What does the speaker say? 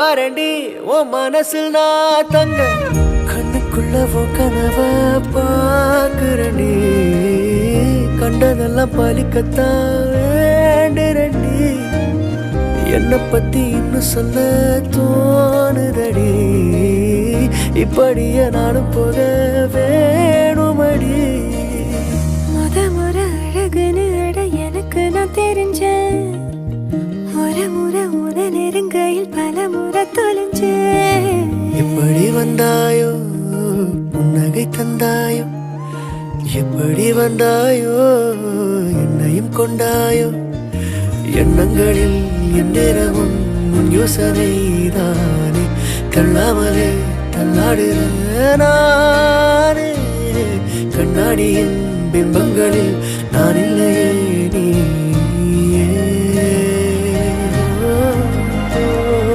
warranty ஓ மனசில் நான் தங்க கண்ணுக்குள்ள ஓ கனவ பாக்குறண்டி கண்டதெல்லாம் பலிக்கத்தான் வேண்டுறண்டி என்ன பத்தி இன்னும் சொல்ல தோணுதடி இப்படியே நானும் போக வேணுமடி முறை அழகுன்னு அட எனக்கு நான் தெரிஞ்சேன் முறை உத நெருங்கையில் பல முறை தொலைஞ்சேன் எப்படி வந்தாயோ புன்னகை தந்தாயோ எப்படி வந்தாயோ என்னையும் கொண்டாயோ எண்ணங்களில் எந்நேரமும் உன் யோசனை தானே தள்ளாமலே தள்ளாடுற நானே கண்ணாடியின் பிம்பங்களில் நான் இல்லையே நீ